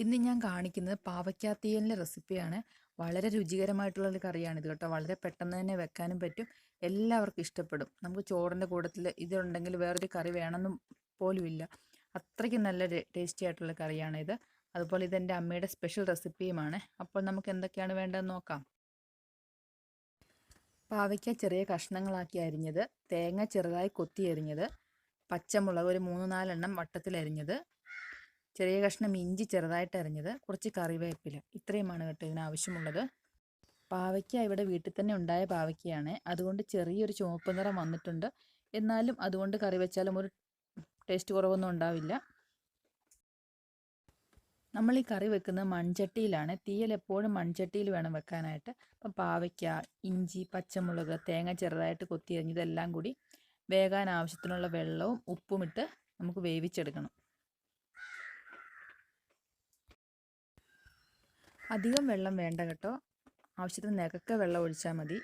ഇന്ന് ഞാൻ കാണിക്കുന്നത് പാവയ്ക്ക തീയലിൻ്റെ റെസിപ്പിയാണ്. വളരെ രുചികരമായിട്ടുള്ളൊരു കറിയാണിത് കേട്ടോ. വളരെ പെട്ടെന്ന് തന്നെ വെക്കാനും പറ്റും. എല്ലാവർക്കും ഇഷ്ടപ്പെടും. നമുക്ക് ചോറിൻ്റെ കൂട്ടത്തിൽ ഇതുണ്ടെങ്കിൽ വേറൊരു കറി വേണമെന്നും പോലുമില്ല. അത്രയ്ക്ക് നല്ല ടേസ്റ്റി ആയിട്ടുള്ള കറിയാണിത്. അതുപോലെ ഇതെൻ്റെ അമ്മയുടെ സ്പെഷ്യൽ റെസിപ്പിയുമാണ്. അപ്പോൾ നമുക്ക് എന്തൊക്കെയാണ് വേണ്ടതെന്ന് നോക്കാം. പാവയ്ക്ക ചെറിയ കഷ്ണങ്ങളാക്കി അരിഞ്ഞത്, തേങ്ങ ചെറുതായി കൊത്തി അരിഞ്ഞത്, പച്ചമുളക് ഒരു 3-4 എണ്ണം വട്ടത്തിൽ അരിഞ്ഞത്, ചെറിയ കഷ്ണം ഇഞ്ചി ചെറുതായിട്ട് അരിഞ്ഞത്, കുറച്ച് കറിവേപ്പില. ഇത്രയുമാണ് കേട്ടോ ഇതിനാവശ്യമുള്ളത്. പാവയ്ക്ക ഇവിടെ വീട്ടിൽ തന്നെ ഉണ്ടായ പാവയ്ക്കയാണ്. അതുകൊണ്ട് ചെറിയൊരു ചുവപ്പ് നിറം വന്നിട്ടുണ്ട്. എന്നാലും അതുകൊണ്ട് കറി വെച്ചാലും ഒരു ടേസ്റ്റ് കുറവൊന്നും ഉണ്ടാവില്ല. നമ്മൾ ഈ കറി വെക്കുന്നത് മൺചട്ടിയിലാണ്. തീയൽ എപ്പോഴും മൺചട്ടിയിൽ വേണം വെക്കാനായിട്ട്. അപ്പം പാവയ്ക്ക, ഇഞ്ചി, പച്ചമുളക്, തേങ്ങ ചെറുതായിട്ട് കൊത്തി അരിഞ്ഞതെല്ലാം കൂടി വേകാൻ ആവശ്യത്തിനുള്ള വെള്ളവും ഉപ്പും ഇട്ട് നമുക്ക് വേവിച്ചെടുക്കണം. അധികം വെള്ളം വേണ്ട കേട്ടോ. ആവശ്യത്തിന് നികക്ക വെള്ളം ഒഴിച്ചാൽ മതി.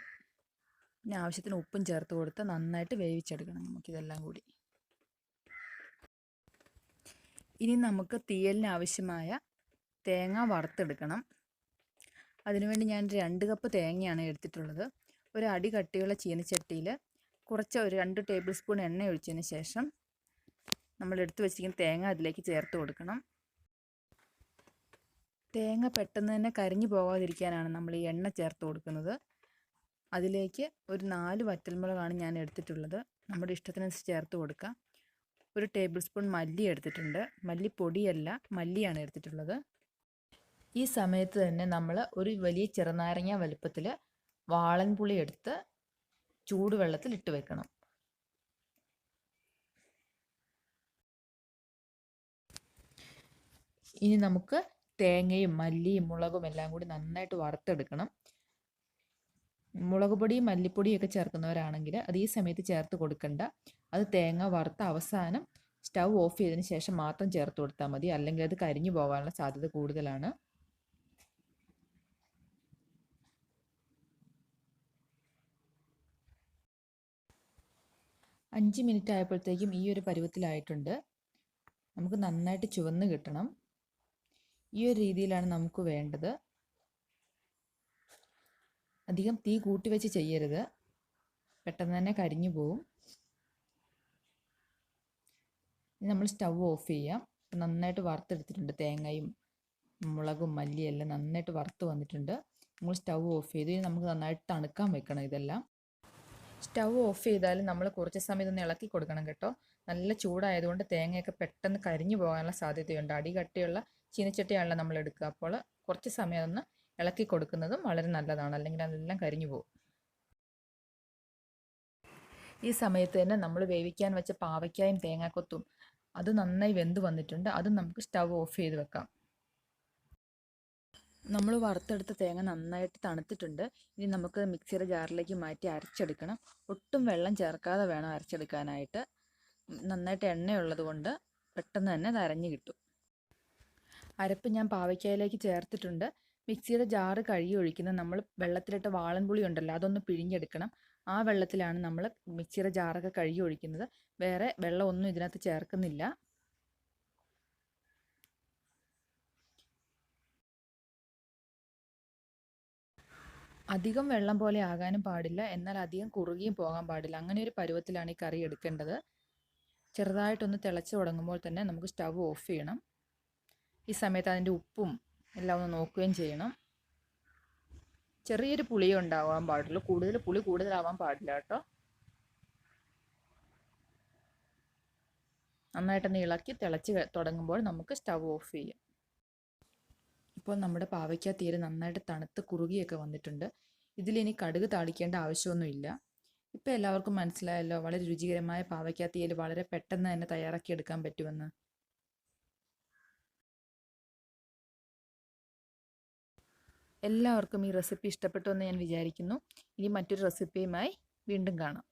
പിന്നെ ആവശ്യത്തിന് ഉപ്പും ചേർത്ത് കൊടുത്ത് നന്നായിട്ട് വേവിച്ചെടുക്കണം നമുക്കിതെല്ലാം കൂടി. ഇനി നമുക്ക് തീയലിന് ആവശ്യമായ തേങ്ങ വറുത്തെടുക്കണം. അതിനുവേണ്ടി ഞാൻ 2 കപ്പ് തേങ്ങയാണ് എടുത്തിട്ടുള്ളത്. ഒരു അടി കട്ടിയുള്ള ചീനച്ചട്ടിയിൽ കുറച്ച് ഒരു 2 ടേബിൾ സ്പൂൺ എണ്ണ ഒഴിച്ചതിന് ശേഷം നമ്മൾ എടുത്തു വെച്ചിരിക്കുന്ന തേങ്ങ അതിലേക്ക് ചേർത്ത് കൊടുക്കണം. തേങ്ങ പെട്ടെന്ന് തന്നെ കരിഞ്ഞു പോകാതിരിക്കാനാണ് നമ്മൾ ഈ എണ്ണ ചേർത്ത് കൊടുക്കുന്നത്. അതിലേക്ക് ഒരു 4 വറ്റൽമുളകാണ് ഞാൻ എടുത്തിട്ടുള്ളത്. നമ്മുടെ ഇഷ്ടത്തിനനുസരിച്ച് ചേർത്ത് കൊടുക്കാം. ഒരു ടേബിൾ സ്പൂൺ മല്ലി എടുത്തിട്ടുണ്ട്. മല്ലിപ്പൊടിയല്ല, മല്ലിയാണ് എടുത്തിട്ടുള്ളത്. ഈ സമയത്ത് തന്നെ നമ്മൾ ഒരു വലിയ ചെറുനാരങ്ങ വലുപ്പത്തിൽ വാളൻപുളി എടുത്ത് ചൂടുവെള്ളത്തിൽ ഇട്ട് വെക്കണം. ഇനി നമുക്ക് തേങ്ങയും മല്ലിയും മുളകും എല്ലാം കൂടി നന്നായിട്ട് വറുത്തെടുക്കണം. മുളക് പൊടിയും മല്ലിപ്പൊടിയും ഒക്കെ ചേർക്കുന്നവരാണെങ്കിൽ അത് ഈ സമയത്ത് ചേർത്ത് കൊടുക്കണ്ട. അത് തേങ്ങ വറുത്ത അവസാനം സ്റ്റൗ ഓഫ് ചെയ്തതിന് ശേഷം മാത്രം ചേർത്ത് കൊടുത്താൽ മതി. അല്ലെങ്കിൽ അത് കരിഞ്ഞു പോകാനുള്ള സാധ്യത കൂടുതലാണ്. അഞ്ച് മിനിറ്റ് ആയപ്പോഴത്തേക്കും ഈ ഒരു പരുവത്തിലായിട്ടുണ്ട്. നമുക്ക് നന്നായിട്ട് ചുവന്ന് കിട്ടണം. ഈ ഒരു രീതിയിലാണ് നമുക്ക് വേണ്ടത്. അധികം തീ കൂട്ടി വെച്ച് ചെയ്യരുത്, പെട്ടെന്ന് തന്നെ കരിഞ്ഞു പോവും. നമ്മൾ സ്റ്റൗ ഓഫ് ചെയ്യാം. നന്നായിട്ട് വറുത്തെടുത്തിട്ടുണ്ട്. തേങ്ങയും മുളകും മല്ലിയും എല്ലാം നന്നായിട്ട് വറുത്ത് വന്നിട്ടുണ്ട്. നമ്മൾ സ്റ്റൗ ഓഫ് ചെയ്ത് നമുക്ക് നന്നായിട്ട് തണുക്കാൻ വെക്കണം ഇതെല്ലാം. സ്റ്റൗ ഓഫ് ചെയ്താൽ നമ്മൾ കുറച്ച് സമയം ഇതൊന്ന് ഇളക്കി കൊടുക്കണം കേട്ടോ. നല്ല ചൂടായതുകൊണ്ട് തേങ്ങയൊക്കെ പെട്ടെന്ന് കരിഞ്ഞു പോകാനുള്ള സാധ്യതയുണ്ട്. അടി കട്ടിയുള്ള ചീനച്ചട്ടിയാണല്ലോ നമ്മൾ എടുക്കുക. അപ്പോൾ കുറച്ച് സമയം ഒന്ന് ഇളക്കി കൊടുക്കുന്നതും വളരെ നല്ലതാണ്. അല്ലെങ്കിൽ അതെല്ലാം കരിഞ്ഞു പോകും. ഈ സമയത്ത് തന്നെ നമ്മൾ വേവിക്കാൻ വെച്ച പാവയ്ക്കായും തേങ്ങാക്കൊത്തും അത് നന്നായി വെന്ത് വന്നിട്ടുണ്ട്. അത് നമുക്ക് സ്റ്റൗ ഓഫ് ചെയ്ത് വെക്കാം. നമ്മൾ വറുത്തെടുത്ത തേങ്ങ നന്നായിട്ട് തണുത്തിട്ടുണ്ട്. ഇനി നമുക്ക് മിക്സിയുടെ ജാറിലേക്ക് മാറ്റി അരച്ചെടുക്കണം. ഒട്ടും വെള്ളം ചേർക്കാതെ വേണം അരച്ചെടുക്കാനായിട്ട്. നന്നായിട്ട് എണ്ണയുള്ളത് കൊണ്ട് പെട്ടെന്ന് തന്നെ അത് അരഞ്ഞു കിട്ടും. അരപ്പ് ഞാൻ പാവയ്ക്കയിലേക്ക് ചേർത്തിട്ടുണ്ട്. മിക്സിയുടെ ജാറ് കഴുകി ഒഴിക്കുന്നത് നമ്മൾ വെള്ളത്തിലിട്ട വാളൻപുളി ഉണ്ടല്ലോ, അതൊന്ന് പിഴിഞ്ഞെടുക്കണം. ആ വെള്ളത്തിലാണ് നമ്മൾ മിക്സിയുടെ ജാറൊക്കെ കഴുകി ഒഴിക്കുന്നത്. വേറെ വെള്ളമൊന്നും ഇതിനകത്ത് ചേർക്കുന്നില്ല. അധികം വെള്ളം പോലെ ആകാനും പാടില്ല, എന്നാൽ അധികം കുറുകിയും പോകാൻ പാടില്ല. അങ്ങനെ ഒരു പരുവത്തിലാണ് ഈ കറി എടുക്കേണ്ടത്. ചെറുതായിട്ടൊന്ന് തിളച്ച് തുടങ്ങുമ്പോൾ തന്നെ നമുക്ക് സ്റ്റൗ ഓഫ് ചെയ്യണം. ഈ സമയത്ത് അതിൻ്റെ ഉപ്പും എല്ലാം ഒന്ന് നോക്കുകയും ചെയ്യണം. ചെറിയൊരു പുളിയേ ഉണ്ടാവാൻ പാടുള്ളൂ, പുളി കൂടുതലാവാൻ പാടില്ല കേട്ടോ. നന്നായിട്ടൊന്ന് ഇളക്കി തിളച്ച് തുടങ്ങുമ്പോൾ നമുക്ക് സ്റ്റൗ ഓഫ് ചെയ്യാം. ഇപ്പോൾ നമ്മുടെ പാവയ്ക്ക തീരെ നന്നായിട്ട് തണുത്ത് കുറുകിയൊക്കെ വന്നിട്ടുണ്ട്. ഇതിലിനി കടുക് താളിക്കേണ്ട ആവശ്യമൊന്നുമില്ല. ഇപ്പോൾ എല്ലാവർക്കും മനസ്സിലായല്ലോ വളരെ രുചികരമായ പാവയ്ക്ക തീയൽ വളരെ പെട്ടെന്ന് തന്നെ തയ്യാറാക്കി എടുക്കാൻ പറ്റുമെന്ന്. എല്ലാവർക്കും ഈ റെസിപ്പി ഇഷ്ടപ്പെട്ടു എന്ന് ഞാൻ വിചാരിക്കുന്നു. ഇനി മറ്റൊരു റെസിപ്പിയുമായി വീണ്ടും കാണാം.